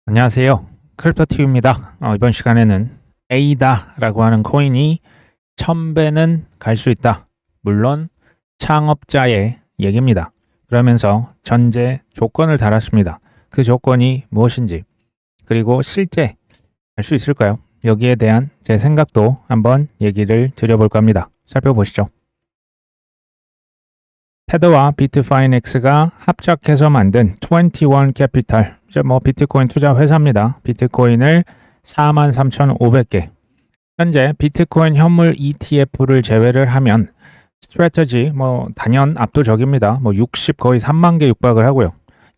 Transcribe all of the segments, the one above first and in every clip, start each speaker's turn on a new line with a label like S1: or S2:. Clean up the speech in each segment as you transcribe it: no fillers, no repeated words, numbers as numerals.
S1: 안녕하세요. 크립토티브입니다. 이번 시간에는 ADA라고 하는 코인이 1000배는 갈 수 있다. 물론 창업자의 얘기입니다. 그러면서 전제 조건을 달았습니다. 그 조건이 무엇인지, 그리고 실제 갈 수 있을까요? 여기에 대한 제 생각도 한번 얘기를 드려볼까 합니다. 살펴보시죠. 테더와 비트파이넥스가 합작해서 만든 21 캐피탈, 이제 비트코인 투자 회사입니다. 비트코인을 43,500개. 현재 비트코인 현물 ETF를 제외를 하면 스트래터지 단연 압도적입니다. 60 거의 3만 개 육박을 하고요.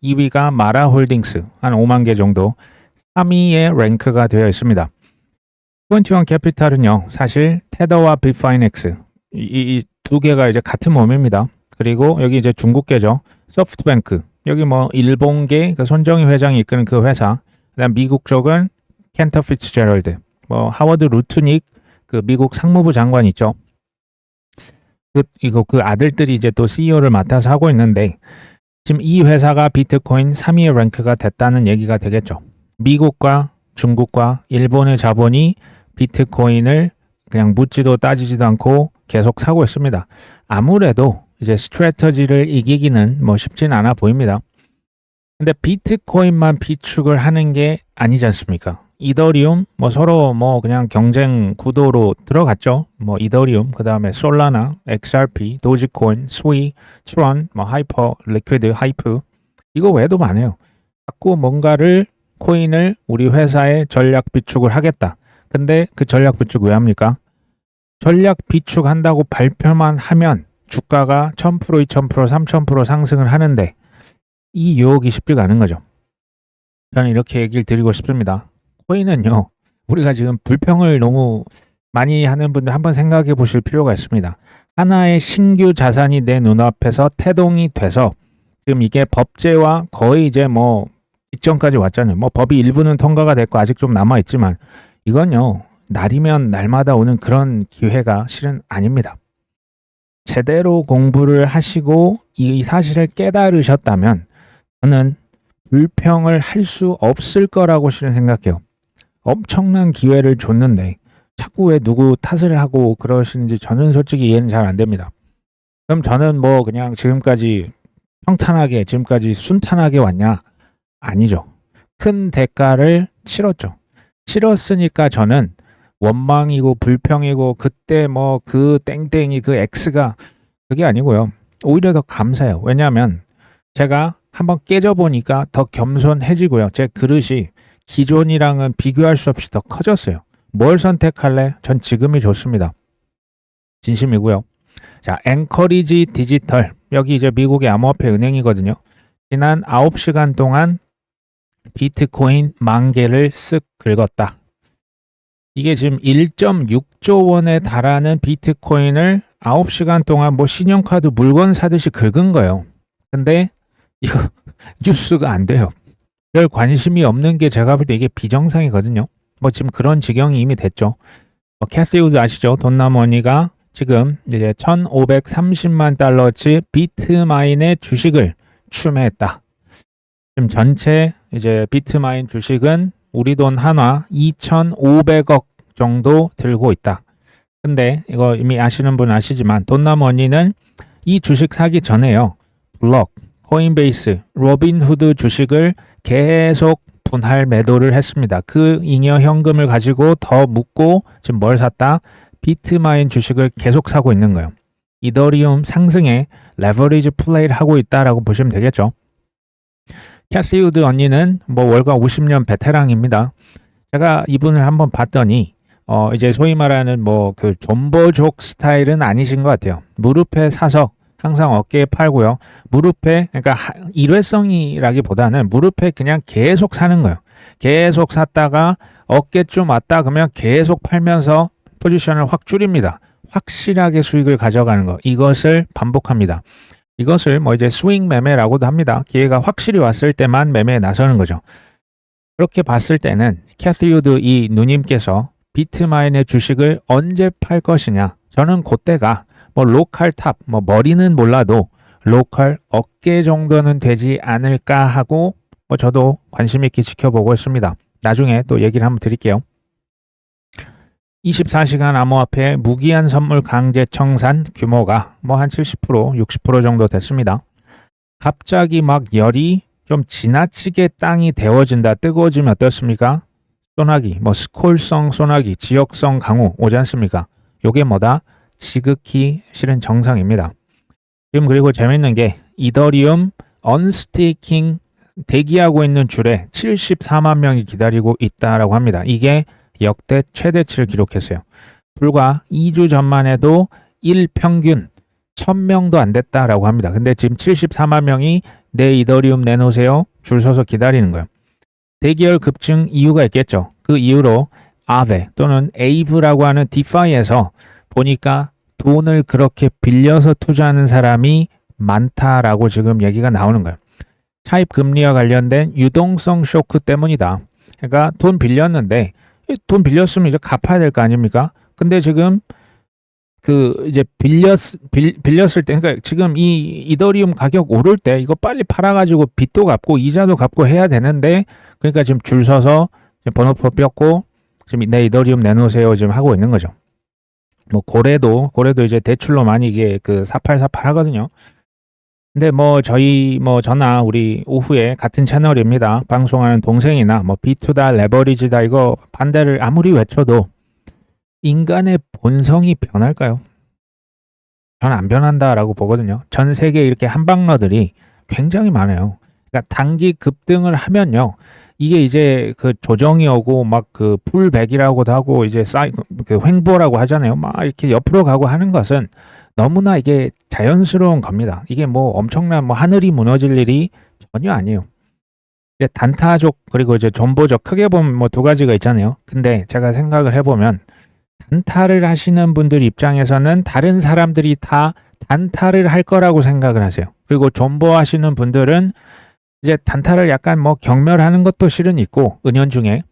S1: 2위가 마라 홀딩스 한 5만 개 정도. 3위에 랭크가 되어 있습니다. 21 캐피탈은요, 사실 테더와 비트파이넥스 이 두 개가 이제 같은 몸입니다. 그리고 여기 이제 중국계죠. 소프트뱅크. 여기 일본계 그 손정희 회장이 이끄는 그 회사. 그다음 미국 쪽은 켄터 피츠제럴드. 하워드 루트닉 그 미국 상무부 장관 있죠. 그 아들들이 이제 또 CEO를 맡아서 하고 있는데 지금 이 회사가 비트코인 3위의 랭크가 됐다는 얘기가 되겠죠. 미국과 중국과 일본의 자본이 비트코인을 그냥 묻지도 따지지도 않고 계속 사고 있습니다. 아무래도 이제 스트래터지를 이기기는 쉽진 않아 보입니다. 근데 비트코인만 비축을 하는 게 아니지 않습니까? 이더리움 서로 그냥 경쟁 구도로 들어갔죠. 이더리움, 그다음에 솔라나, XRP, 도지코인, 스위, 트론, 하이퍼, 리퀴드, 하이프 이거 외에도 많아요. 자꾸 뭔가를 코인을 우리 회사에 전략 비축을 하겠다. 근데 그 전략 비축 왜 합니까? 전략 비축한다고 발표만 하면 주가가 1000%, 2000%, 3000% 상승을 하는데 이 유혹이 쉽지가 않은 거죠. 저는 이렇게 얘기를 드리고 싶습니다. 코인은요, 우리가 지금 불평을 너무 많이 하는 분들 한번 생각해 보실 필요가 있습니다. 하나의 신규 자산이 내 눈앞에서 태동이 돼서 지금 이게 법제화 거의 이제 직전까지 왔잖아요. 법이 일부는 통과가 됐고 아직 좀 남아있지만 이건요, 날이면 날마다 오는 그런 기회가 실은 아닙니다. 제대로 공부를 하시고 이 사실을 깨달으셨다면 저는 불평을 할 수 없을 거라고 실은 생각해요. 엄청난 기회를 줬는데 자꾸 왜 누구 탓을 하고 그러시는지 저는 솔직히 이해는 잘 안 됩니다. 그럼 저는 그냥 지금까지 평탄하게 지금까지 순탄하게 왔냐? 아니죠. 큰 대가를 치렀죠. 치렀으니까 저는 원망이고 불평이고 그때 그 땡땡이 그 X가 그게 아니고요. 오히려 더 감사해요. 왜냐하면 제가 한번 깨져보니까 더 겸손해지고요. 제 그릇이 기존이랑은 비교할 수 없이 더 커졌어요. 뭘 선택할래? 전 지금이 좋습니다. 진심이고요. 자, 앵커리지 디지털. 여기 이제 미국의 암호화폐 은행이거든요. 지난 9시간 동안 비트코인 10,000개를 쓱 긁었다. 이게 지금 1.6조 원에 달하는 비트코인을 9시간 동안 신용카드 물건 사듯이 긁은 거예요. 근데 이거 뉴스가 안 돼요. 별 관심이 없는 게 제가 볼 때 이게 비정상이거든요. 지금 그런 지경이 이미 됐죠. 캐시 우드 아시죠? 돈나머니가 지금 이제 1,530만 달러치 비트마인의 주식을 추매했다. 지금 전체 이제 비트마인 주식은 우리 돈 한화 2,500억 정도 들고 있다. 근데 이거 이미 아시는 분 아시지만 돈나머니는 이 주식 사기 전에요. 블럭, 코인베이스, 로빈후드 주식을 계속 분할 매도를 했습니다. 그 잉여 현금을 가지고 더 묻고 지금 뭘 샀다? 비트마인 주식을 계속 사고 있는 거예요. 이더리움 상승에 레버리지 플레이를 하고 있다라고 보시면 되겠죠. 캐시 우드 언니는 월가 50년 베테랑입니다. 제가 이분을 한번 봤더니 이제 소위 말하는 그 존버족 스타일은 아니신 것 같아요. 무릎에 사서 항상 어깨에 팔고요. 무릎에 그러니까 일회성이라기보다는 무릎에 그냥 계속 사는 거예요. 계속 샀다가 어깨쯤 왔다 그러면 계속 팔면서 포지션을 확 줄입니다. 확실하게 수익을 가져가는 거. 이것을 반복합니다. 이것을 이제 스윙 매매라고도 합니다. 기회가 확실히 왔을 때만 매매에 나서는 거죠. 그렇게 봤을 때는 캐시 우드 이 누님께서 비트마인의 주식을 언제 팔 것이냐? 저는 그때가 로컬 탑, 머리는 몰라도 로컬 어깨 정도는 되지 않을까 하고 저도 관심 있게 지켜보고 있습니다. 나중에 또 얘기를 한번 드릴게요. 24시간 암호화폐 무기한 선물 강제 청산 규모가 한 70%, 60% 정도 됐습니다. 갑자기 막 열이 좀 지나치게 땅이 데워진다, 뜨거워지면 어떻습니까? 소나기, 스콜성 소나기, 지역성 강우 오지 않습니까? 요게 뭐다? 지극히 실은 정상입니다. 지금 그리고 재밌는 게 이더리움 언스테이킹 대기하고 있는 줄에 74만 명이 기다리고 있다라고 합니다. 이게 역대 최대치를 기록했어요. 불과 2주 전만 해도 일 평균 1000명도 안 됐다라고 합니다. 근데 지금 74만 명이 내 이더리움 내놓으세요. 줄 서서 기다리는 거예요. 대기열 급증 이유가 있겠죠. 그 이유로 아베 또는 에이브라고 하는 디파이에서 보니까 돈을 그렇게 빌려서 투자하는 사람이 많다라고 지금 얘기가 나오는 거예요. 차입 금리와 관련된 유동성 쇼크 때문이다. 그러니까 돈 빌렸는데 돈 빌렸으면 이제 갚아야 될 거 아닙니까? 근데 지금 이제 빌렸을 때, 그러니까 지금 이 이더리움 가격 오를 때 이거 빨리 팔아가지고 빚도 갚고 이자도 갚고 해야 되는데, 그러니까 지금 줄 서서 번호표 뼈고 지금 내 이더리움 내놓으세요 지금 하고 있는 거죠. 고래도 이제 대출로 많이 이게 4848 하거든요. 근데 저나 우리 오후에 같은 채널입니다. 방송하는 동생이나 B2다 레버리지다 이거 반대를 아무리 외쳐도 인간의 본성이 변할까요? 전 안 변한다라고 보거든요. 전 세계 이렇게 한방러들이 굉장히 많아요. 그러니까 단기 급등을 하면요. 이게 이제 조정이 오고 풀백이라고도 하고 이제 횡보라고 하잖아요. 막 이렇게 옆으로 가고 하는 것은 너무나 이게 자연스러운 겁니다. 이게 엄청난 하늘이 무너질 일이 전혀 아니에요. 이제 단타족 그리고 이제 존보족 크게 보면 두 가지가 있잖아요. 근데 제가 생각을 해보면 단타를 하시는 분들 입장에서는 다른 사람들이 다 단타를 할 거라고 생각을 하세요. 그리고 존버하시는 분들은 이제 단타를 약간 경멸하는 것도 실은 있고, 은연중에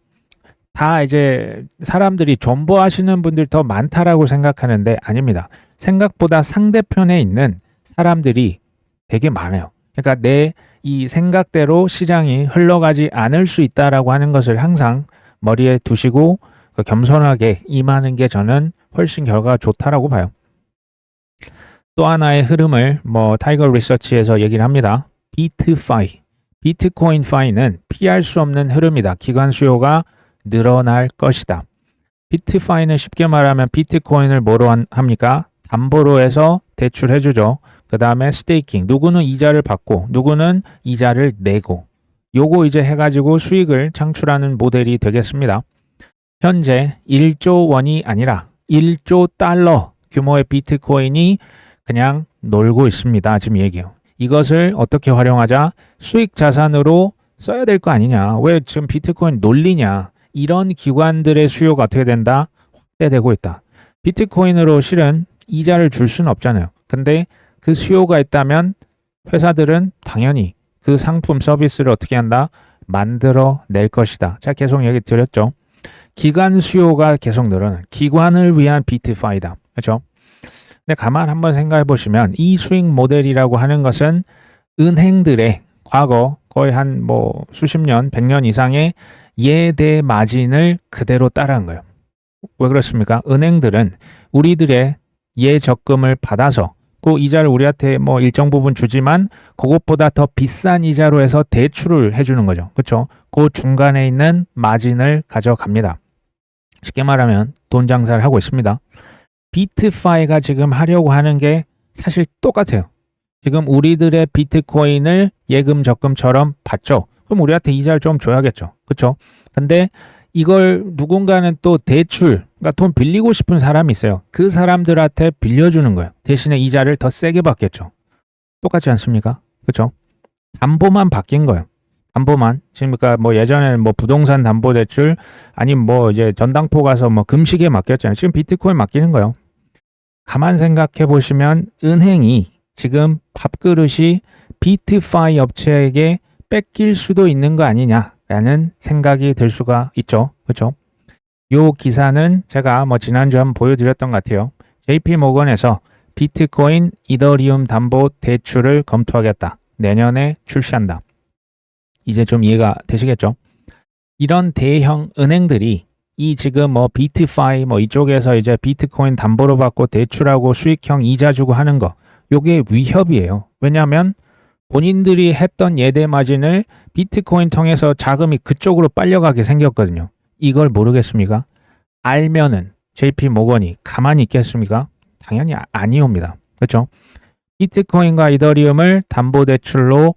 S1: 다 이제 사람들이 존버하시는 분들 더 많다라고 생각하는데 아닙니다. 생각보다 상대편에 있는 사람들이 되게 많아요. 그러니까 내 이 생각대로 시장이 흘러가지 않을 수 있다라고 하는 것을 항상 머리에 두시고 겸손하게 임하는 게 저는 훨씬 결과가 좋다라고 봐요. 또 하나의 흐름을 타이거 리서치에서 얘기를 합니다. 비트파이, 비트코인 파이는 피할 수 없는 흐름이다. 기관 수요가 늘어날 것이다. 비트파이는 쉽게 말하면 비트코인을 뭐로 합니까? 담보로 해서 대출해주죠. 그 다음에 스테이킹, 누구는 이자를 받고 누구는 이자를 내고, 요거 이제 해가지고 수익을 창출하는 모델이 되겠습니다. 현재 1조 원이 아니라 1조 달러 규모의 비트코인이 그냥 놀고 있습니다. 지금 얘기해요. 이것을 어떻게 활용하자? 수익 자산으로 써야 될 거 아니냐. 왜 지금 비트코인 놀리냐. 이런 기관들의 수요가 어떻게 된다? 확대되고 있다. 비트코인으로 실은 이자를 줄 수는 없잖아요. 근데 그 수요가 있다면 회사들은 당연히 그 상품 서비스를 어떻게 한다? 만들어 낼 것이다. 제가 계속 얘기 드렸죠. 기관 수요가 계속 늘어나는 기관을 위한 비트파이다. 그렇죠? 근데 가만 한번 생각해 보시면 이 수익 모델이라고 하는 것은 은행들의 과거 거의 한 수십 년, 100년 이상의 예대 마진을 그대로 따라한 거예요. 왜 그렇습니까? 은행들은 우리들의 예적금을 받아서 그 이자를 우리한테 일정 부분 주지만 그것보다 더 비싼 이자로 해서 대출을 해주는 거죠. 그렇죠? 그 중간에 있는 마진을 가져갑니다. 쉽게 말하면 돈 장사를 하고 있습니다. 비트파이가 지금 하려고 하는 게 사실 똑같아요. 지금 우리들의 비트코인을 예금 적금처럼 받죠. 그럼 우리한테 이자를 좀 줘야겠죠. 그렇죠? 근데 이걸 누군가는 또 대출, 그러니까 돈 빌리고 싶은 사람이 있어요. 그 사람들한테 빌려주는 거예요. 대신에 이자를 더 세게 받겠죠. 똑같지 않습니까? 그렇죠? 담보만 바뀐 거예요. 담보만. 지금 그러니까 예전에는 부동산 담보 대출 아니면 이제 전당포 가서 금시계 맡겼잖아요. 지금 비트코인 맡기는 거예요. 가만 생각해 보시면 은행이 지금 밥그릇이 비트파이 업체에게 뺏길 수도 있는 거 아니냐라는 생각이 들 수가 있죠. 그렇죠? 요 기사는 제가 지난주에 한번 보여드렸던 것 같아요. JP 모건에서 비트코인, 이더리움 담보 대출을 검토하겠다. 내년에 출시한다. 이제 좀 이해가 되시겠죠? 이런 대형 은행들이 이 지금 뭐 비트파이 뭐 이쪽에서 이제 비트코인 담보로 받고 대출하고 수익형 이자 주고 하는 거, 요게 위협이에요. 왜냐하면 본인들이 했던 예대 마진을 비트코인 통해서 자금이 그쪽으로 빨려가게 생겼거든요. 이걸 모르겠습니까? 알면은 JP 모건이 가만히 있겠습니까? 당연히 아니옵니다. 그렇죠? 비트코인과 이더리움을 담보대출로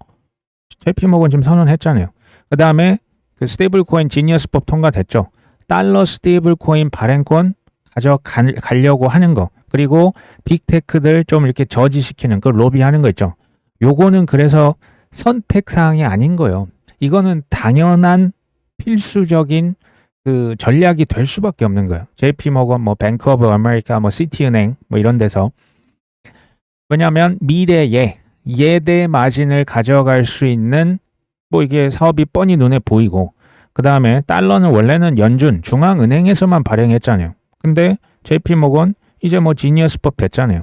S1: JP 모건 지금 선언했잖아요. 그 다음에 그 스테이블코인 지니어스법 통과됐죠. 달러 스테이블코인 발행권 가져가려고 하는 거, 그리고 빅테크들 좀 이렇게 저지시키는 그 로비하는 거 있죠. 요거는 그래서 선택사항이 아닌 거예요. 이거는 당연한 필수적인 그 전략이 될 수밖에 없는 거예요. JP 모건, 뭐 뱅크 오브 아메리카, 뭐 시티은행 뭐 이런 데서. 왜냐하면 미래에 예대 마진을 가져갈 수 있는 뭐 이게 사업이 뻔히 눈에 보이고, 그 다음에 달러는 원래는 연준 중앙은행에서만 발행했잖아요. 근데 JP 모건 이제 뭐 지니어스법 됐잖아요.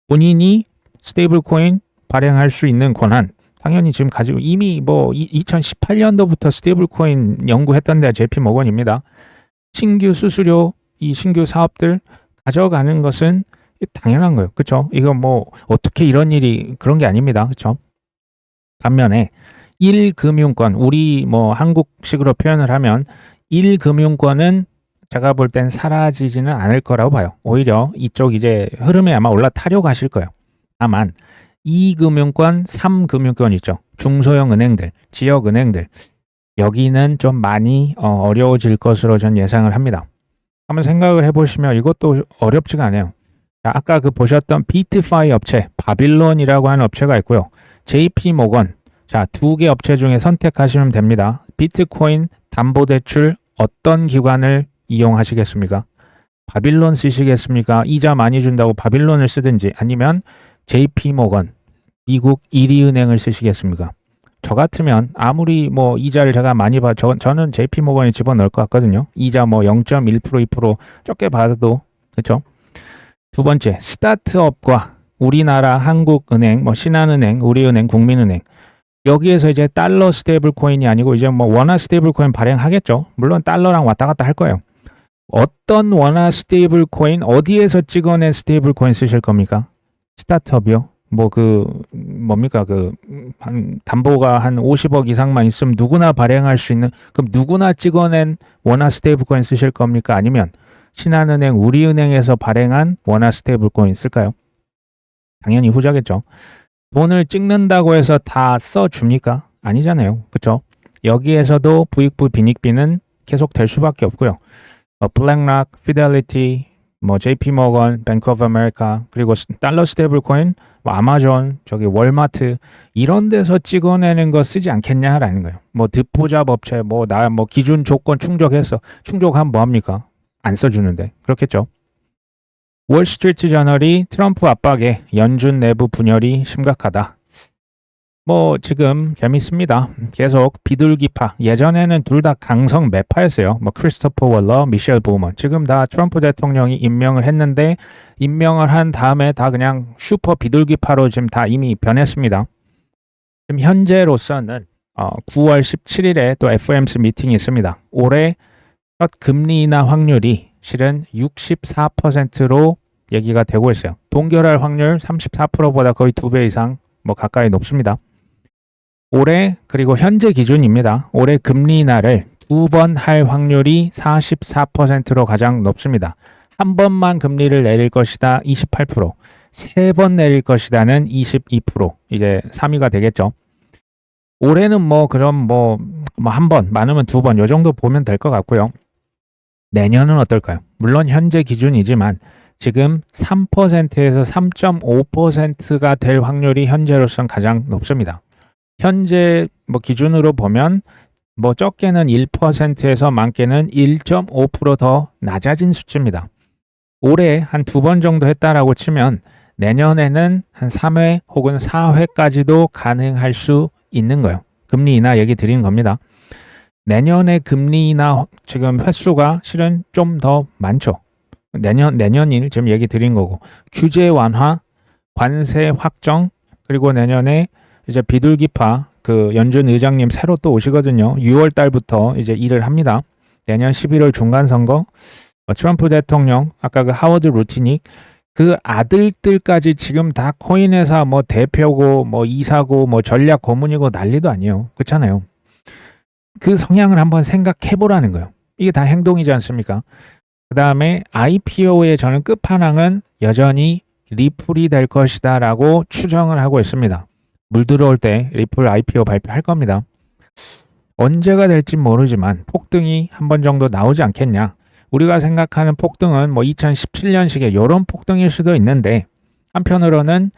S1: 본인이 스테이블 코인 발행할 수 있는 권한 당연히 지금 가지고, 이미 뭐 2018년도부터 스테이블 코인 연구했던 데가 JP 모건입니다. 신규 수수료, 이 신규 사업들 가져가는 것은 당연한 거예요. 그렇죠? 이거 뭐 어떻게 이런 일이 그런 게 아닙니다. 그렇죠? 반면에 1금융권, 우리 뭐 한국식으로 표현을 하면 1금융권은 제가 볼 땐 사라지지는 않을 거라고 봐요. 오히려 이쪽 이제 흐름에 아마 올라타려고 하실 거예요. 다만 2금융권, 3금융권 있죠. 중소형 은행들, 지역 은행들, 여기는 좀 많이 어려워질 것으로 전 예상을 합니다. 한번 생각을 해보시면 이것도 어렵지가 않아요. 자, 아까 그 보셨던 비트파이 업체, 바빌론이라고 하는 업체가 있고요. JP 모건, 자, 두 개 업체 중에 선택하시면 됩니다. 비트코인 담보대출 어떤 기관을 이용하시겠습니까? 바빌론 쓰시겠습니까? 이자 많이 준다고 바빌론을 쓰든지, 아니면 JP 모건, 미국 1위 은행을 쓰시겠습니까? 저 같으면 아무리 뭐 이자를 제가 많이 저는 JP 모건에 집어넣을 것 같거든요. 이자 뭐 0.1% 2% 적게 받아도. 그렇죠? 두 번째, 스타트업과 우리나라 한국은행, 뭐 신한은행, 우리은행, 국민은행, 여기에서 이제 달러 스테이블 코인이 아니고 이제 뭐 원화 스테이블 코인 발행하겠죠. 물론 달러랑 왔다 갔다 할 거예요. 어떤 원화 스테이블 코인, 어디에서 찍어낸 스테이블 코인 쓰실 겁니까? 스타트업이요? 뭐 그 뭡니까, 그 한 담보가 한 50억 이상만 있으면 누구나 발행할 수 있는, 그럼 누구나 찍어낸 원화 스테이블 코인 쓰실 겁니까? 아니면 신한은행, 우리은행에서 발행한 원화 스테이블 코인 쓸까요? 당연히 후자겠죠. 돈을 찍는다고 해서 다 써줍니까? 아니잖아요. 그렇죠? 여기에서도 부익부 빈익빈은 계속 될 수밖에 없고요. 블랙락, 피델리티, 뭐 JP 모건, 뱅크 오브 아메리카, 그리고 달러 스테이블 코인, 뭐 아마존, 저기 월마트, 이런 데서 찍어내는 거 쓰지 않겠냐라는 거예요. 뭐 듣보잡 업체, 뭐 기준 조건 충족해서, 충족하면 뭐 합니까? 안 써주는데. 그렇겠죠. 월스트리트 저널이 트럼프 압박에 연준 내부 분열이 심각하다. 뭐 지금 재밌습니다. 계속 비둘기파. 예전에는 둘 다 강성 매파였어요. 뭐 크리스토퍼 월러, 미셸 보먼. 지금 다 트럼프 대통령이 임명을 했는데, 임명을 한 다음에 다 그냥 슈퍼 비둘기파로 지금 다 이미 변했습니다. 지금 현재로서는 9월 17일에 또 FOMC 미팅이 있습니다. 올해 첫 금리 인하 확률이 실은 64%로 얘기가 되고 있어요. 동결할 확률 34%보다 거의 2배 이상 뭐 가까이 높습니다. 올해, 그리고 현재 기준입니다. 올해 금리 인하를 2번 할 확률이 44%로 가장 높습니다. 한 번만 금리를 내릴 것이다 28%, 3번 내릴 것이다는 22%, 이제 3위가 되겠죠. 올해는 뭐 그럼 뭐 한 번, 많으면 2번, 요 정도 보면 될 것 같고요. 내년은 어떨까요? 물론 현재 기준이지만 지금 3%에서 3.5%가 될 확률이 현재로서는 가장 높습니다. 현재 뭐 기준으로 보면 뭐 적게는 1%에서 많게는 1.5% 더 낮아진 수치입니다. 올해 한 2번 정도 했다라고 치면 내년에는 한 3회 혹은 4회까지도 가능할 수 있는 거예요. 금리 인하 얘기 드리는 겁니다. 내년에 금리 인하 지금 횟수가 실은 좀 더 많죠. 내년일 지금 얘기 드린 거고, 규제 완화, 관세 확정, 그리고 내년에 이제 비둘기파 그 연준 의장님 새로 또 오시거든요. 6월 달부터 이제 일을 합니다. 내년 11월 중간 선거, 트럼프 대통령, 아까 그 하워드 루티닉 그 아들들까지 지금 다 코인 회사 뭐 대표고 뭐 이사고 뭐 전략 고문이고 난리도 아니에요. 그렇잖아요. 그 성향을 한번 생각해 보라는 거예요. 이게 다 행동이지 않습니까? 그 다음에 IPO의 저는 끝판왕은 여전히 리플이 될 것이다 라고 추정을 하고 있습니다. 물 들어올 때 리플 IPO 발표할 겁니다. 언제가 될지 모르지만 폭등이 한 번 정도 나오지 않겠냐. 우리가 생각하는 폭등은 뭐 2017년식의 이런 폭등일 수도 있는데 한편으로는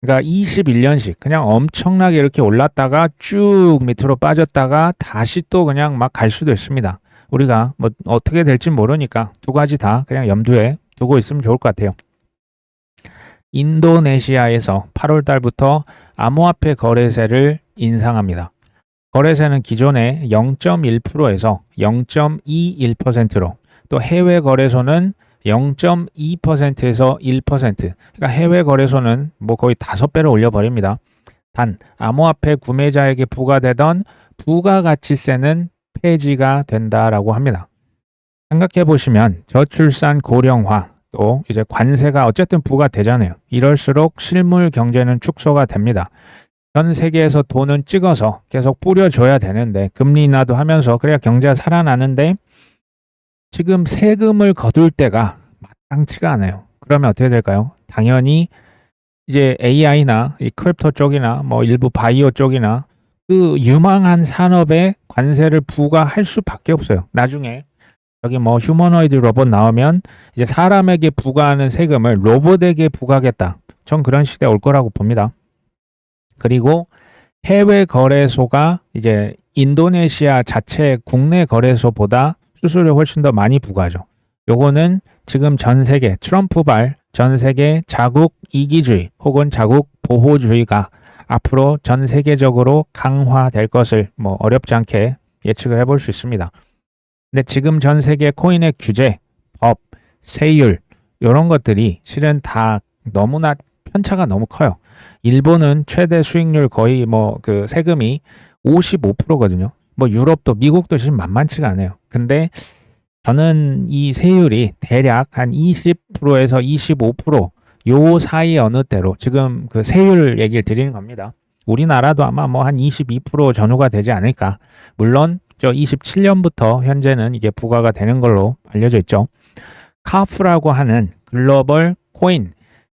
S1: 그러니까 21년식 그냥 엄청나게 이렇게 올랐다가 쭉 밑으로 빠졌다가 다시 또 그냥 막 갈 수도 있습니다. 우리가 뭐 어떻게 될지 모르니까 두 가지 다 그냥 염두에 두고 있으면 좋을 것 같아요. 인도네시아에서 8월 달부터 암호화폐 거래세를 인상합니다. 거래세는 기존에 0.1%에서 0.21%로 또 해외 거래소는 0.2%에서 1%. 그러니까 해외 거래소는 뭐 거의 5배로 올려버립니다. 단 암호화폐 구매자에게 부과되던 부가가치세는 폐지가 된다라고 합니다. 생각해 보시면 저출산 고령화 또 이제 관세가 어쨌든 부과되잖아요. 이럴수록 실물 경제는 축소가 됩니다. 전 세계에서 돈은 찍어서 계속 뿌려줘야 되는데 금리 인하도 하면서 그래야 경제가 살아나는데 지금 세금을 거둘 때가 마땅치가 않아요. 그러면 어떻게 될까요? 당연히 이제 AI나 이 크립토 쪽이나 뭐 일부 바이오 쪽이나 그 유망한 산업에 관세를 부과할 수밖에 없어요. 나중에 여기 뭐 휴머노이드 로봇 나오면 이제 사람에게 부과하는 세금을 로봇에게 부과하겠다. 전 그런 시대 올 거라고 봅니다. 그리고 해외 거래소가 이제 인도네시아 자체 국내 거래소보다 수수료 훨씬 더 많이 부과하죠. 요거는 지금 전 세계 트럼프발 전 세계 자국 이기주의 혹은 자국 보호주의가 앞으로 전 세계적으로 강화될 것을 뭐 어렵지 않게 예측을 해볼 수 있습니다. 근데 지금 전 세계 코인의 규제, 법, 세율 이런 것들이 실은 다 너무나 편차가 너무 커요. 일본은 최대 수익률 거의 뭐 그 세금이 55%거든요. 뭐 유럽도 미국도 지금 만만치가 않아요. 근데 저는 이 세율이 대략 한 20%에서 25%요 사이 어느 때로 지금 그 세율 얘기를 드리는 겁니다. 우리나라도 아마 뭐 한 22% 전후가 되지 않을까. 물론 저 27년부터 현재는 이게 부과가 되는 걸로 알려져 있죠. 카프라고 하는 글로벌 코인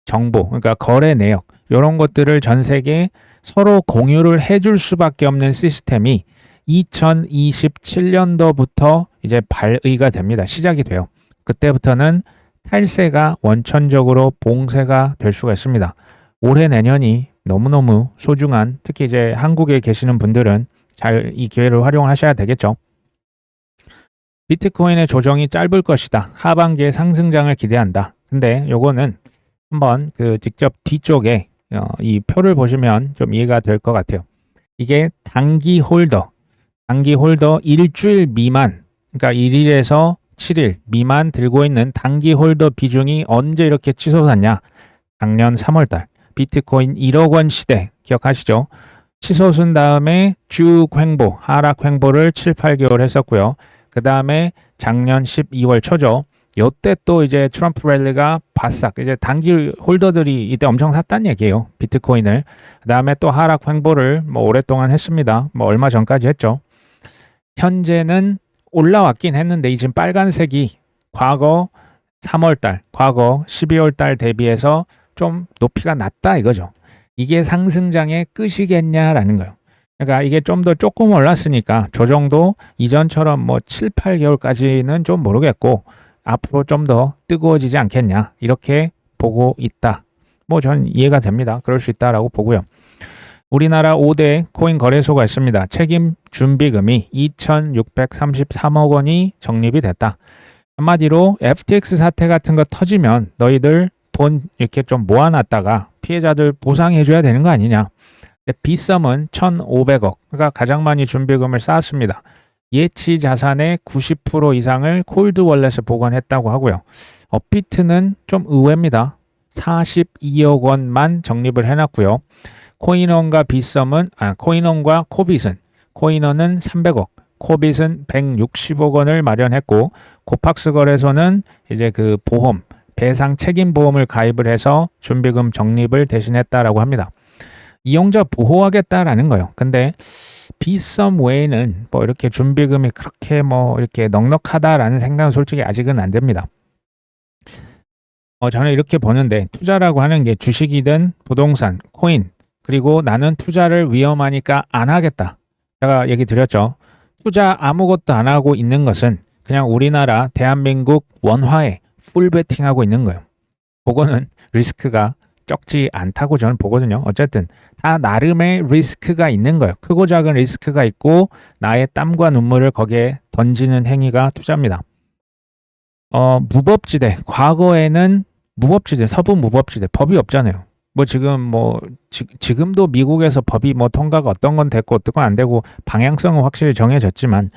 S1: 정보, 그러니까 거래 내역 이런 것들을 전 세계 서로 공유를 해줄 수밖에 없는 시스템이 2027년도부터 이제 발의가 됩니다. 시작이 돼요. 그때부터는 탈세가 원천적으로 봉쇄가 될 수가 있습니다. 올해 내년이 너무너무 소중한, 특히 이제 한국에 계시는 분들은 잘 이 기회를 활용하셔야 되겠죠. 비트코인의 조정이 짧을 것이다. 하반기에 상승장을 기대한다. 근데 요거는 한번 그 직접 뒤쪽에 이 표를 보시면 좀 이해가 될 것 같아요. 이게 단기 홀더 일주일 미만, 그러니까 1일에서 7일 미만 들고 있는 단기 홀더 비중이 언제 이렇게 치솟았냐? 작년 3월달 비트코인 1억 원 시대 기억하시죠? 치솟은 다음에 쭉 횡보, 하락 횡보를 7, 8개월 했었고요. 그 다음에 작년 12월 초죠. 요때 또 이제 트럼프 랠리가 바싹 이제 단기 홀더들이 이때 엄청 샀다는 얘기예요. 비트코인을. 그 다음에 또 하락 횡보를 뭐 오랫동안 했습니다. 뭐 얼마 전까지 했죠. 현재는 올라왔긴 했는데 지금 빨간색이 과거 3월달, 과거 12월달 대비해서 좀 높이가 낮다 이거죠. 이게 상승장의 끝이겠냐라는 거예요. 그러니까 이게 좀 더 조금 올랐으니까 조정도 이전처럼 뭐 7, 8개월까지는 좀 모르겠고 앞으로 좀 더 뜨거워지지 않겠냐 이렇게 보고 있다. 뭐 전 이해가 됩니다. 그럴 수 있다라고 보고요. 우리나라 5대 코인 거래소가 있습니다. 책임 준비금이 2,633억 원이 적립이 됐다. 한마디로 FTX 사태 같은 거 터지면 너희들 돈 이렇게 좀 모아놨다가 피해자들 보상해줘야 되는 거 아니냐. 빗썸은 1,500억, 그러니까 가장 많이 준비금을 쌓았습니다. 예치 자산의 90% 이상을 콜드 월렛에 보관했다고 하고요. 업비트는 좀 의외입니다. 42억 원만 적립을 해놨고요. 코인원과 빗썸은 코인원과 코빗은 코인원은 300억, 코빗은 160억 원을 마련했고 코팍스 거래소는 이제 그 보험 배상 책임 보험을 가입을 해서 준비금 적립을 대신했다라고 합니다. 이용자 보호하겠다라는 거예요. 근데 빗썸 외에는 뭐 이렇게 준비금이 그렇게 뭐 이렇게 넉넉하다라는 생각은 솔직히 아직은 안 됩니다. 저는 이렇게 보는데 투자라고 하는 게 주식이든 부동산, 코인, 그리고 나는 투자를 위험하니까 안 하겠다. 제가 얘기 드렸죠. 투자 아무것도 안 하고 있는 것은 그냥 우리나라 대한민국 원화에 풀 베팅하고 있는 거예요. 그거는 리스크가 적지 않다고 저는 보거든요. 어쨌든 다 나름의 리스크가 있는 거예요. 크고 작은 리스크가 있고 나의 땀과 눈물을 거기에 던지는 행위가 투자입니다. 무법지대, 과거에는 무법지대, 서부 무법지대 법이 없잖아요. 뭐 지금도 미국에서 법이 뭐 통과가 어떤 건 됐고 어떤 건 안 되고 방향성은 확실히 정해졌지만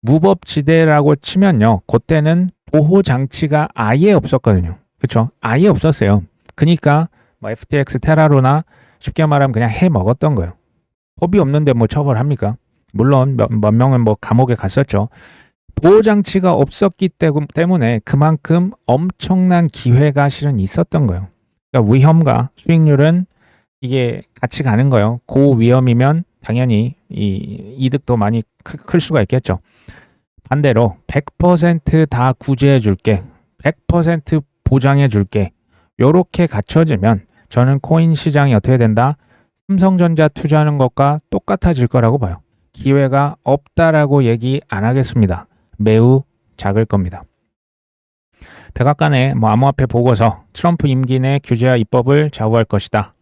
S1: 무법지대라고 치면요, 그때는 보호 장치가 아예 없었거든요. 그렇죠? 아예 없었어요. 그러니까 뭐 FTX 테라로나 쉽게 말하면 그냥 해 먹었던 거예요. 법이 없는데 뭐 처벌합니까? 물론 몇 명은 뭐 감옥에 갔었죠. 보호 장치가 없었기 때문에 그만큼 엄청난 기회가 실은 있었던 거예요. 그러니까 위험과 수익률은 이게 같이 가는 거예요. 고위험이면 당연히 이 이득도 많이 클 수가 있겠죠. 반대로 100%다 구제해 줄게, 100% 보장해 줄게, 요렇게 갖춰지면 저는 코인 시장이 어떻게 된다? 삼성전자 투자하는 것과 똑같아질 거라고 봐요. 기회가 없다라고 얘기 안 하겠습니다. 매우 작을 겁니다. 백악관의 암호화폐 보고서, 트럼프 임기 내 규제와 입법을 좌우할 것이다.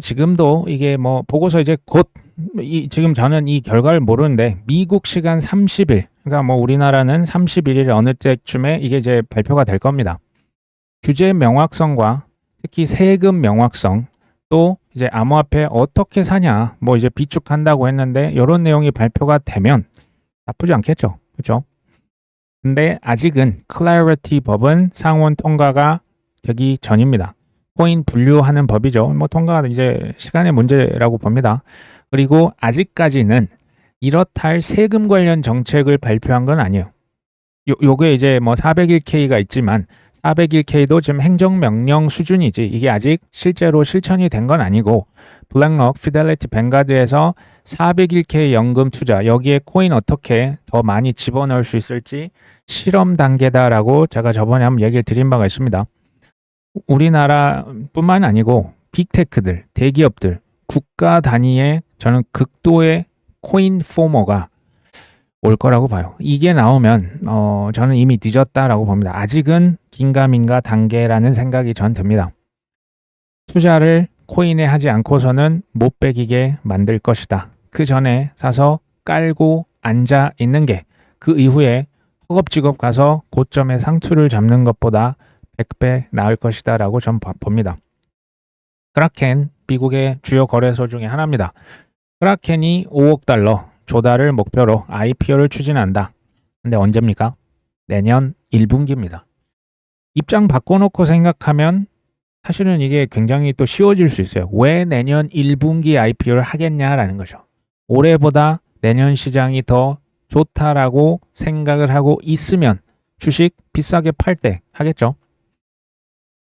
S1: 지금도 이게 보고서 이제 곧 지금 저는 이 결과를 모르는데 미국 시간 30일, 그러니까 우리나라는 31일 어느 때쯤에 이게 이제 발표가 될 겁니다. 규제 명확성과 특히 세금 명확성, 또 이제 암호화폐 어떻게 사냐 이제 비축한다고 했는데 이런 내용이 발표가 되면 나쁘지 않겠죠. 그렇죠? 근데 아직은 클래리티 법은 상원 통과가 되기 전입니다. 코인 분류하는 법이죠. 통과가 이제 시간의 문제라고 봅니다. 그리고 아직까지는 이렇다 할 세금 관련 정책을 발표한 건 아니에요. 요게 이제 401K가 있지만 401K도 지금 행정명령 수준이지 이게 아직 실제로 실천이 된 건 아니고 블랙록, 피델리티, 뱅가드에서 401K 연금 투자 여기에 코인 어떻게 더 많이 집어넣을 수 있을지 실험 단계다라고 제가 저번에 한번 얘기를 드린 바가 있습니다. 우리나라뿐만 아니고 빅테크들, 대기업들, 국가 단위의 저는 극도의 코인 포머가 올 거라고 봐요. 이게 나오면 저는 이미 늦었다라고 봅니다. 아직은 긴가민가 단계라는 생각이 전 듭니다. 투자를 코인에 하지 않고서는 못 배기게 만들 것이다. 그 전에 사서 깔고 앉아 있는 게 그 이후에 허겁지겁 가서 고점의 상투를 잡는 것보다 100배 나을 것이다 라고 전 봅니다. 크라켄, 미국의 주요 거래소 중에 하나입니다. 크라켄이 5억 달러 조달을 목표로 IPO를 추진한다. 근데 언제입니까? 내년 1분기입니다. 입장 바꿔놓고 생각하면 사실은 이게 굉장히 또 쉬워질 수 있어요. 왜 내년 1분기 IPO를 하겠냐라는 거죠. 올해보다 내년 시장이 더 좋다라고 생각을 하고 있으면 주식 비싸게 팔 때 하겠죠.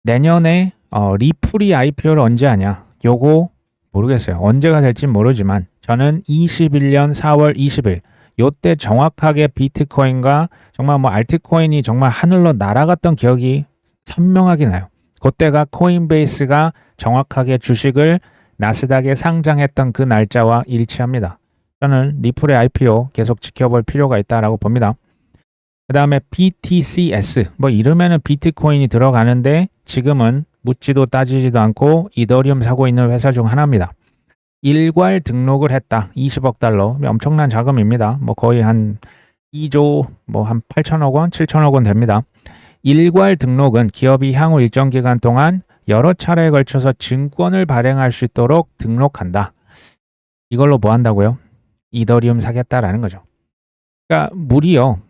S1: 내년에 리플이 IPO를 언제 하냐? 요거 모르겠어요. 언제가 될지 모르지만 저는 21년 4월 20일 요때 정확하게 비트코인과 정말 알트코인이 정말 하늘로 날아갔던 기억이 선명하게 나요. 그때가 코인베이스가 정확하게 주식을 나스닥에 상장했던 그 날짜와 일치합니다. 저는 리플의 IPO 계속 지켜볼 필요가 있다라고 봅니다. 그 다음에 BTCS, 이름에는 비트코인이 들어가는데 지금은 묻지도 따지지도 않고 이더리움 사고 있는 회사 중 하나입니다. 일괄 등록을 했다. 20억 달러. 엄청난 자금입니다. 거의 한 2조, 한 8천억 원, 7천억 원 됩니다. 일괄 등록은 기업이 향후 일정 기간 동안 여러 차례에 걸쳐서 증권을 발행할 수 있도록 등록한다. 이걸로 뭐 한다고요? 이더리움 사겠다라는 거죠. 그러니까 무리요.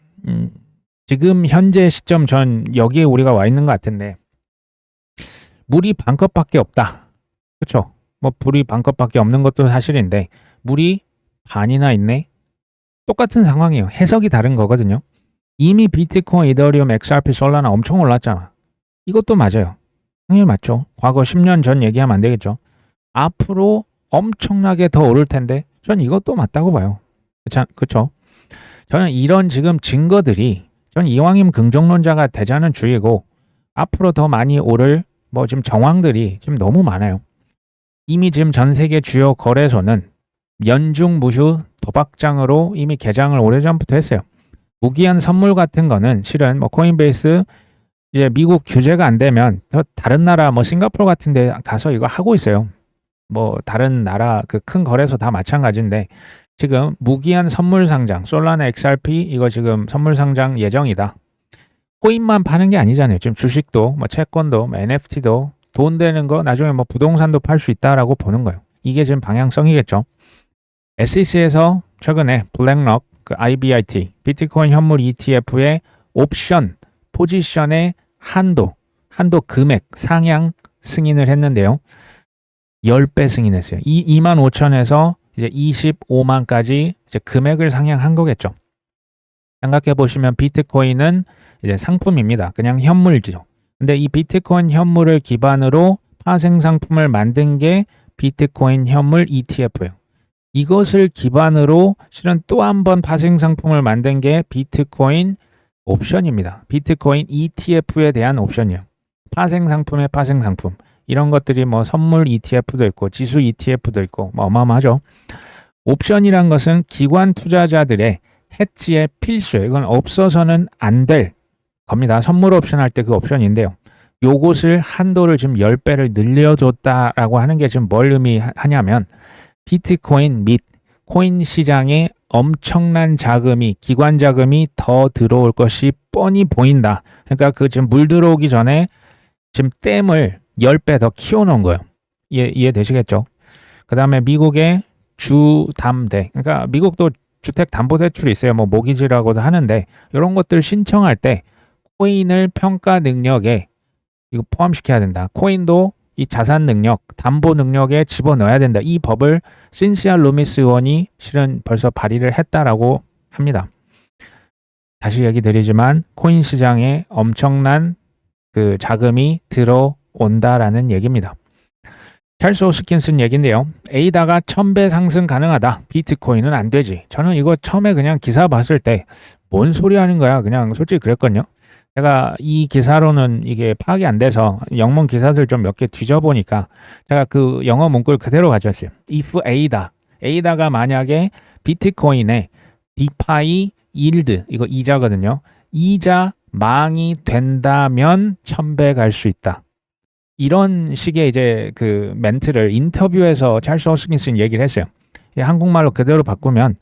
S1: 지금 현재 시점 전 여기에 우리가 와 있는 것 같은데 물이 반컵밖에 없다. 그렇죠? 뭐 불이 반컵밖에 없는 것도 사실인데 물이 반이나 있네. 똑같은 상황이에요. 해석이 다른 거거든요. 이미 비트코인, 이더리움, XRP, 솔라나 엄청 올랐잖아. 이것도 맞아요. 당연히 맞죠. 과거 10년 전 얘기하면 안 되겠죠. 앞으로 엄청나게 더 오를 텐데 전 이것도 맞다고 봐요. 그렇죠? 저는 이런 지금 증거들이 전 이왕이면 긍정론자가 되자는 주의고 앞으로 더 많이 오를 뭐 지금 정황들이 지금 너무 많아요. 이미 지금 전 세계 주요 거래소는 연중 무휴 도박장으로 이미 개장을 오래전부터 했어요. 무기한 선물 같은 거는 실은 뭐 코인베이스 이제 미국 규제가 안 되면 다른 나라 뭐 싱가포르 같은 데 가서 이거 하고 있어요. 뭐 다른 나라 그 큰 거래소 다 마찬가지인데 지금 무기한 선물 상장 솔라나 XRP 이거 지금 선물 상장 예정이다. 코인만 파는 게 아니잖아요. 지금 주식도 뭐 채권도 뭐 NFT도 돈 되는 거 나중에 뭐 부동산도 팔 수 있다라고 보는 거예요. 이게 지금 방향성이겠죠. SEC에서 최근에 블랙록 그 IBIT 비트코인 현물 ETF의 옵션 포지션의 한도 금액 상향 승인을 했는데요. 10배 승인했어요. 25,000에서 이제 25만까지 이제 금액을 상향한 거겠죠. 생각해 보시면 비트코인은 이제 상품입니다. 그냥 현물이죠. 근데 이 비트코인 현물을 기반으로 파생 상품을 만든 게 비트코인 현물 ETF예요. 이것을 기반으로 실은 또 한 번 파생 상품을 만든 게 비트코인 옵션입니다. 비트코인 ETF에 대한 옵션이요. 파생 상품의 파생 상품. 이런 것들이 뭐 선물 ETF도 있고 지수 ETF도 있고 뭐 어마어마하죠. 옵션이란 것은 기관 투자자들의 해지의 필수예요. 이건 없어서는 안 될 겁니다. 선물 옵션 할 때 그 옵션인데요. 요것을 한도를 지금 10배를 늘려줬다라고 하는 게 지금 뭘 의미하냐면 비트코인 및 코인 시장에 엄청난 자금이 기관 자금이 더 들어올 것이 뻔히 보인다. 그러니까 그 지금 물 들어오기 전에 지금 댐을 10배 더 키워놓은 거예요. 이해되시겠죠? 그 다음에 미국의 주담대, 그러니까 미국도 주택담보대출이 있어요. 뭐 모기지라고도 하는데 이런 것들 신청할 때 코인을 평가 능력에 이거 포함시켜야 된다. 코인도 이 자산 능력, 담보 능력에 집어넣어야 된다. 이 법을 신시아 루미스 의원이 실은 벌써 발의를 했다라고 합니다. 다시 얘기 드리지만 코인 시장에 엄청난 그 자금이 들어온다라는 얘기입니다. 찰스 호스킨슨 얘기인데요. A다가 1000배 상승 가능하다. 비트코인은 안 되지. 저는 이거 처음에 그냥 기사 봤을 때 뭔 소리 하는 거야. 그냥 솔직히 그랬거든요. 제가 이 기사로는 이게 파악이 안 돼서 영문 기사들 좀 몇 개 뒤져보니까 제가 그 영어 문구를 그대로 가져왔어요. If A다가 만약에 비트코인의 디파이 일드, 이거 이자거든요. 이자 망이 된다면 1000배 갈 수 있다. 이런 식의 이제 그 멘트를 인터뷰에서 찰스 호스킨슨 얘기를 했어요. 한국말로 그대로 바꾸면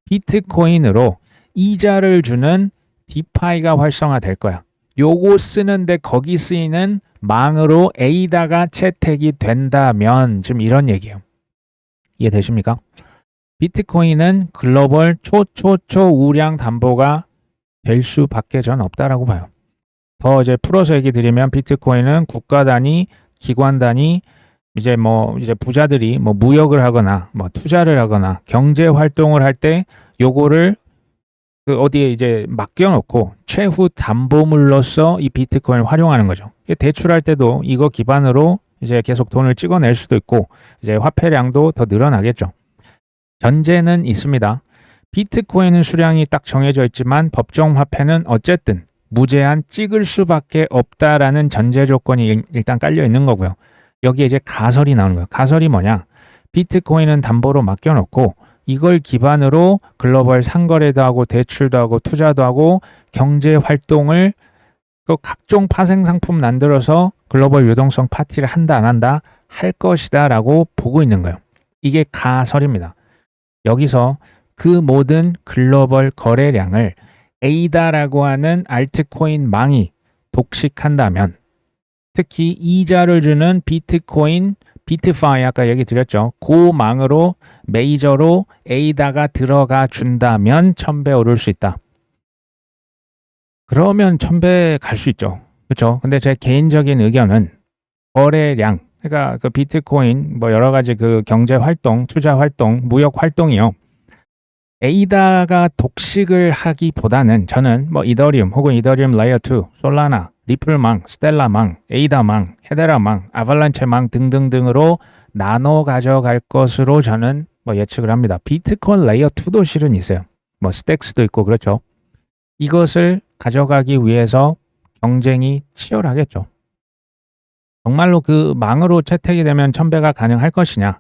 S1: 비트코인으로 이자를 주는 디파이가 활성화될 거야. 요거 쓰는데 거기 쓰이는 망으로 A다가 채택이 된다면 지금 이런 얘기예요. 이해되십니까? 비트코인은 글로벌 초우량 담보가 될 수밖에 전 없다라고 봐요. 더 이제 풀어서 얘기 드리면 비트코인은 국가 단위, 기관 단위 이제 부자들이 뭐 무역을 하거나 뭐 투자를 하거나 경제 활동을 할 때 요거를 그 어디에 이제 맡겨놓고 최후 담보물로서 이 비트코인을 활용하는 거죠. 대출할 때도 이거 기반으로 이제 계속 돈을 찍어낼 수도 있고 이제 화폐량도 더 늘어나겠죠. 전제는 있습니다. 비트코인은 수량이 딱 정해져 있지만 법정 화폐는 어쨌든 무제한 찍을 수밖에 없다라는 전제 조건이 일단 깔려 있는 거고요. 여기에 이제 가설이 나오는 거예요. 가설이 뭐냐? 비트코인은 담보로 맡겨놓고 이걸 기반으로 글로벌 상거래도 하고 대출도 하고 투자도 하고 경제 활동을 그 각종 파생 상품 만들어서 글로벌 유동성 파티를 한다 안 한다 할 것이다 라고 보고 있는 거예요. 이게 가설입니다. 여기서 그 모든 글로벌 거래량을 A다라고 하는 알트코인 망이 독식한다면 특히 이자를 주는 비트코인 비트파이 아까 얘기 드렸죠. 그 망으로 메이저로 A다가 들어가 준다면 1000배 오를 수 있다. 그러면 1000배 갈 수 있죠. 그렇죠? 근데 제 개인적인 의견은 거래량 그러니까 그 비트코인 뭐 여러 가지 그 경제 활동, 투자 활동, 무역 활동이요. 에이다가 독식을 하기보다는 저는 뭐 이더리움 혹은 이더리움 레이어 2, 솔라나, 리플망, 스텔라망, 에이다망, 헤데라망, 아발란체망 등등등으로 나눠 가져갈 것으로 저는 뭐 예측을 합니다. 비트코인 레이어 2도 실은 있어요. 뭐 스택스도 있고 그렇죠. 이것을 가져가기 위해서 경쟁이 치열하겠죠. 정말로 그 망으로 채택이 되면 1000배가 가능할 것이냐?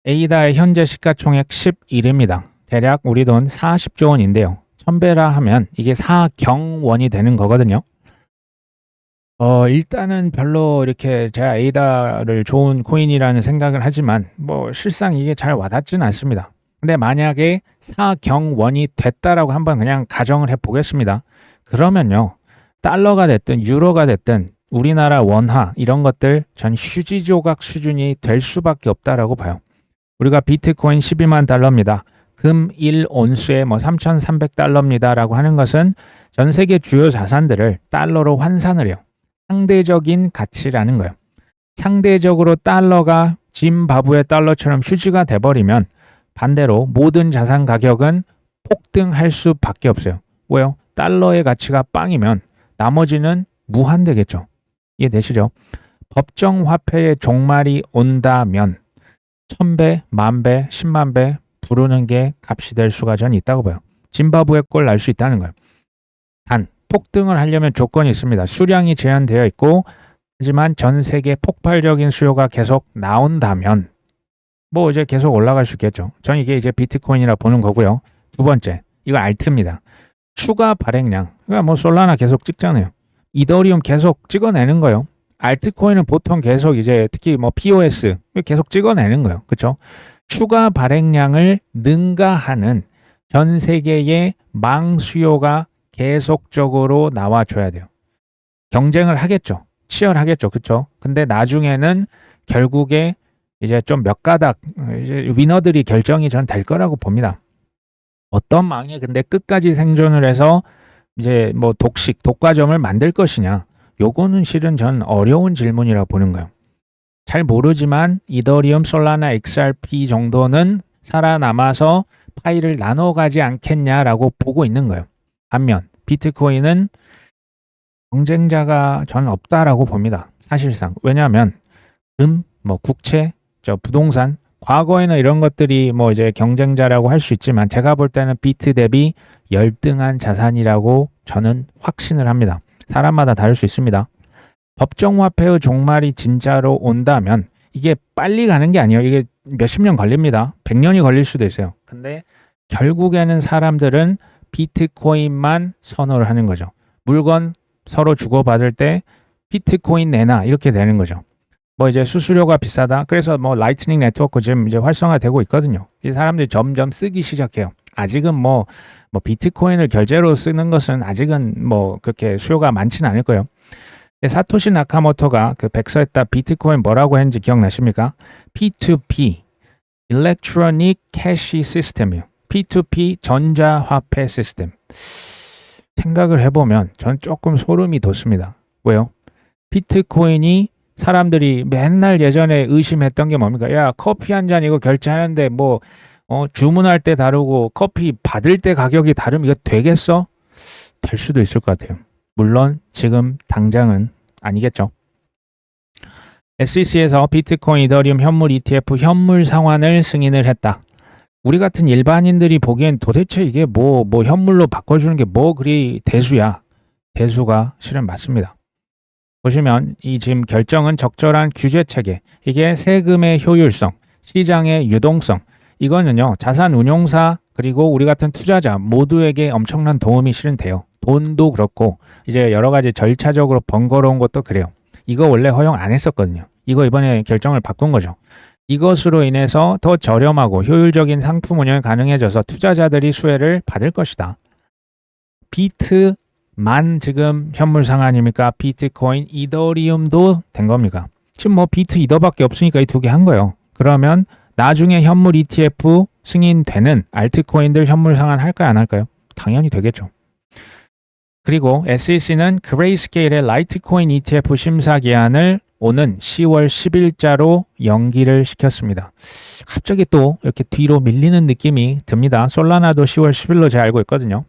S1: 에이다의 현재 시가총액 11입니다. 대략 우리 돈 40조 원인데요. 1000배라 하면 이게 4경원이 되는 거거든요. 일단은 별로 이렇게 제가 에이다를 좋은 코인이라는 생각을 하지만 뭐 실상 이게 잘 와닿지는 않습니다. 근데 만약에 4경원이 됐다라고 한번 그냥 가정을 해보겠습니다. 그러면요. 달러가 됐든 유로가 됐든 우리나라 원화 이런 것들 전 휴지 조각 수준이 될 수밖에 없다라고 봐요. 우리가 비트코인 12만 달러입니다. 금 1온수에 뭐 3,300달러입니다라고 하는 것은 전 세계 주요 자산들을 달러로 환산을 해요. 상대적인 가치라는 거예요. 상대적으로 달러가 짐바브웨 달러처럼 휴지가 돼버리면 반대로 모든 자산 가격은 폭등할 수밖에 없어요. 왜요? 달러의 가치가 빵이면 나머지는 무한되겠죠. 이해되시죠? 법정 화폐의 종말이 온다면 1000배, 10,000배, 100,000배 부르는 게 값이 될 수가 전 있다고 봐요. 짐바브웨 꼴 날 수 있다는 거예요. 단 폭등을 하려면 조건이 있습니다. 수량이 제한되어 있고 하지만 전 세계 폭발적인 수요가 계속 나온다면 뭐 이제 계속 올라갈 수 있겠죠. 전 이게 이제 비트코인이라 보는 거고요. 두 번째, 이거 알트입니다. 추가 발행량. 그러니까 뭐 솔라나 계속 찍잖아요. 이더리움 계속 찍어내는 거예요. 알트코인은 보통 계속 이제 특히 뭐 POS 계속 찍어내는 거예요. 그렇죠? 추가 발행량을 능가하는 전 세계의 망 수요가 계속적으로 나와줘야 돼요. 경쟁을 하겠죠. 치열하겠죠. 그렇죠? 근데 나중에는 결국에 이제 좀 몇 가닥 이제 위너들이 결정이 전 될 거라고 봅니다. 어떤 망이 근데 끝까지 생존을 해서 이제 뭐 독과점을 만들 것이냐. 요거는 실은 전 어려운 질문이라고 보는 거예요. 잘 모르지만 이더리움, 솔라나, XRP 정도는 살아남아서 파일을 나눠가지 않겠냐라고 보고 있는 거예요. 반면 비트코인은 경쟁자가 저는 없다라고 봅니다. 사실상. 왜냐하면 뭐 국채, 부동산, 과거에는 이런 것들이 뭐 이제 경쟁자라고 할 수 있지만 제가 볼 때는 비트 대비 열등한 자산이라고 저는 확신을 합니다. 사람마다 다를 수 있습니다. 법정화폐의 종말이 진짜로 온다면 이게 빨리 가는 게 아니에요. 이게 몇십 년 걸립니다. 100년이 걸릴 수도 있어요. 근데 결국에는 사람들은 비트코인만 선호를 하는 거죠. 물건 서로 주고받을 때 비트코인 내놔 이렇게 되는 거죠. 뭐 이제 수수료가 비싸다. 그래서 뭐 라이트닝 네트워크 지금 이제 활성화되고 있거든요. 이 사람들이 점점 쓰기 시작해요. 아직은 뭐 비트코인을 결제로 쓰는 것은 아직은 뭐 그렇게 수요가 많지는 않을 거예요. 사토시 나카모토가 그 백서에다 비트코인 뭐라고 했는지 기억나십니까? P2P, Electronic Cash System이에요. P2P 전자화폐 시스템. 생각을 해보면 전 조금 소름이 돋습니다. 왜요? 비트코인이 사람들이 맨날 예전에 의심했던 게 뭡니까? 야, 커피 한 잔 이거 결제하는데 뭐 주문할 때 다르고 커피 받을 때 가격이 다르면 이거 되겠어? 될 수도 있을 것 같아요. 물론 지금 당장은 아니겠죠. SEC에서 비트코인, 이더리움 현물 ETF 현물 상환을 승인을 했다. 우리 같은 일반인들이 보기엔 도대체 이게 뭐 현물로 바꿔주는 게 뭐 그리 대수야. 대수가 실은 맞습니다. 보시면 이 지금 결정은 적절한 규제 체계, 이게 세금의 효율성, 시장의 유동성, 이거는요 자산 운용사 그리고 우리 같은 투자자 모두에게 엄청난 도움이 실은 돼요. 돈도 그렇고 이제 여러 가지 절차적으로 번거로운 것도 그래요. 이거 원래 허용 안 했었거든요. 이거 이번에 결정을 바꾼 거죠. 이것으로 인해서 더 저렴하고 효율적인 상품 운영이 가능해져서 투자자들이 수혜를 받을 것이다. 비트만 지금 현물 상환입니까? 비트코인, 이더리움도 된 겁니까? 지금 뭐 비트, 이더밖에 없으니까 이 두 개 한 거예요. 그러면 나중에 현물 ETF 승인되는 알트코인들 현물 상환 할까요? 안 할까요? 당연히 되겠죠. 그리고 SEC는 그레이스케일의 라이트코인 ETF 심사 기한을 오는 10월 10일자로 연기를 시켰습니다. 갑자기 또 이렇게 뒤로 밀리는 느낌이 듭니다. 솔라나도 10월 10일로 제가 알고 있거든요.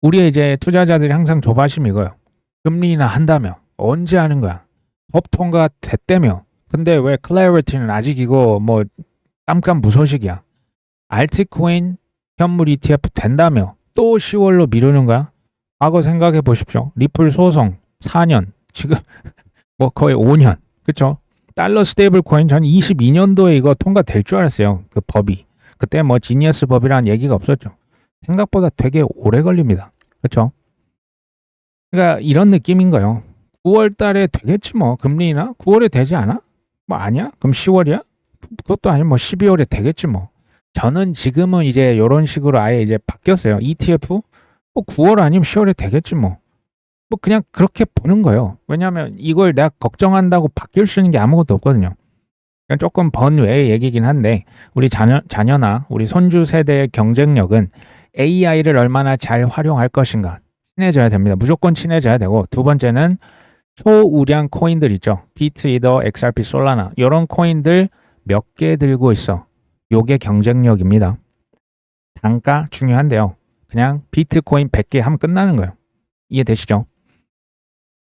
S1: 우리의 이제 투자자들이 항상 조바심이 이거예요. 금리 인하 한다며 언제 하는 거야? 법 통과 됐다며. 근데 왜 클래리티는 아직 이거 뭐 깜깜 무소식이야. 알트코인 현물 ETF 된다며 또 10월로 미루는 거야? 과거 생각해 보십시오. 리플 소송 4년 지금 뭐 거의 5년 그쵸? 달러 스테이블 코인 전 22년도에 이거 통과될 줄 알았어요. 그 법이. 그때 뭐 지니어스 법이라는 얘기가 없었죠. 생각보다 되게 오래 걸립니다. 그쵸? 그러니까 이런 느낌인 거예요. 9월 달에 되겠지 뭐. 금리 인하? 9월에 되지 않아? 뭐 아니야? 그럼 10월이야? 그것도 아니면 뭐 12월에 되겠지 뭐. 저는 지금은 이제 이런 식으로 아예 이제 바뀌었어요. ETF? 뭐 9월 아니면 10월에 되겠지 뭐. 뭐 그냥 그렇게 보는 거예요. 왜냐하면 이걸 내가 걱정한다고 바뀔 수 있는 게 아무것도 없거든요. 그냥 조금 번외의 얘기긴 한데 우리 자녀나 우리 손주 세대의 경쟁력은 AI를 얼마나 잘 활용할 것인가 친해져야 됩니다. 무조건 친해져야 되고 두 번째는 초우량 코인들 있죠. 비트, 이더, XRP, 솔라나 이런 코인들 몇 개 들고 있어. 요게 경쟁력입니다. 단가 중요한데요. 그냥 비트코인 100개 하면 끝나는 거예요. 이해되시죠?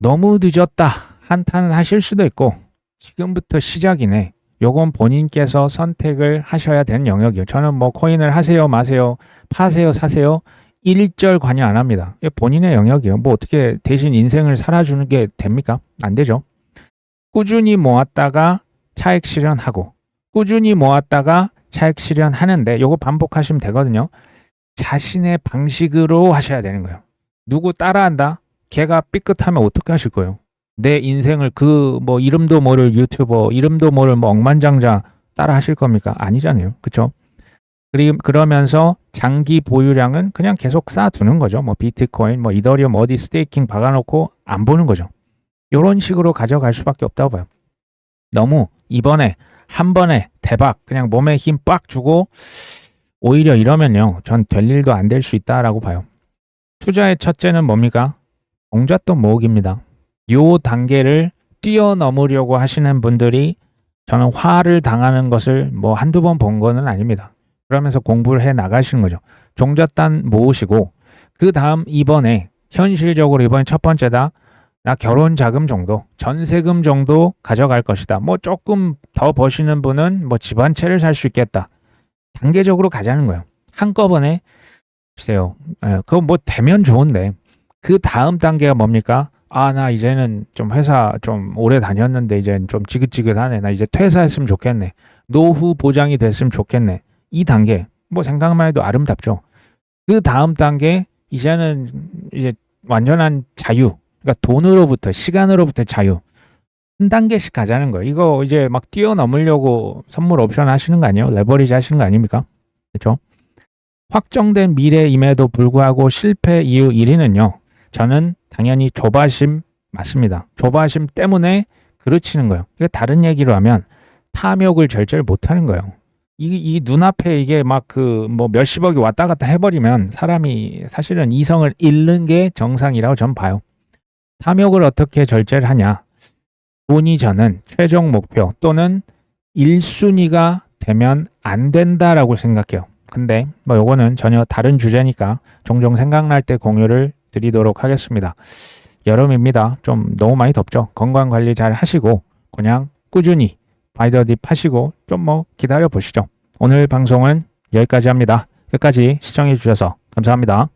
S1: 너무 늦었다 한탄은 하실 수도 있고 지금부터 시작이네. 요건 본인께서 선택을 하셔야 되는 영역이에요. 저는 뭐 코인을 하세요 마세요 파세요 사세요 일절 관여 안 합니다. 이게 본인의 영역이에요. 뭐 어떻게 대신 인생을 살아주는 게 됩니까? 안 되죠. 꾸준히 모았다가 차익 실현하고 꾸준히 모았다가 차익 실현하는데 요거 반복하시면 되거든요. 자신의 방식으로 하셔야 되는 거예요. 누구 따라한다? 걔가 삐끗하면 어떻게 하실 거예요? 내 인생을 그 뭐 이름도 모를 유튜버, 이름도 모를 뭐 억만장자 따라 하실 겁니까? 아니잖아요. 그렇죠? 그러면서 장기 보유량은 그냥 계속 쌓아두는 거죠. 뭐 비트코인, 뭐 이더리움 어디 스테이킹 박아놓고 안 보는 거죠. 이런 식으로 가져갈 수밖에 없다고 봐요. 너무 이번에 한 번에 대박 그냥 몸에 힘 빡 주고 오히려 이러면요. 전 될 일도 안 될 수 있다라고 봐요. 투자의 첫째는 뭡니까? 종잣돈 모으기입니다. 요 단계를 뛰어넘으려고 하시는 분들이 저는 화를 당하는 것을 뭐 한두 번 본 거는 아닙니다. 그러면서 공부를 해 나가시는 거죠. 종잣돈 모으시고 그 다음 이번에 현실적으로 이번에 첫 번째다. 나 결혼 자금 정도, 전세금 정도 가져갈 것이다. 뭐 조금 더 버시는 분은 뭐 집 한 채를 살 수 있겠다. 단계적으로 가자는 거예요. 한꺼번에 글쎄요. 그거 뭐 되면 좋은데 그 다음 단계가 뭡니까? 아, 나 이제는 좀 회사 좀 오래 다녔는데 이제는 좀 지긋지긋하네. 나 이제 퇴사했으면 좋겠네. 노후 보장이 됐으면 좋겠네. 이 단계 뭐 생각만 해도 아름답죠. 그 다음 단계 이제는 이제 완전한 자유. 그러니까 돈으로부터 시간으로부터 자유. 한 단계씩 가자는 거예요. 이거 이제 막 뛰어넘으려고 선물 옵션 하시는 거 아니에요? 레버리지 하시는 거 아닙니까? 그렇죠? 확정된 미래임에도 불구하고 실패 이유 1위는요. 저는 당연히 조바심 맞습니다. 조바심 때문에 그르치는 거예요. 이게 다른 얘기로 하면 탐욕을 절제를 못하는 거예요. 이 눈앞에 이게 막 그 뭐 몇십억이 왔다 갔다 해버리면 사람이 사실은 이성을 잃는 게 정상이라고 전 봐요. 탐욕을 어떻게 절제를 하냐? 돈이 저는 최종 목표 또는 1순위가 되면 안 된다라고 생각해요. 근데 뭐 요거는 전혀 다른 주제니까 종종 생각날 때 공유를 드리도록 하겠습니다. 여름입니다. 좀 너무 많이 덥죠. 건강 관리 잘 하시고 그냥 꾸준히 바이더딥 하시고 좀 뭐 기다려 보시죠. 오늘 방송은 여기까지 합니다. 끝까지 시청해 주셔서 감사합니다.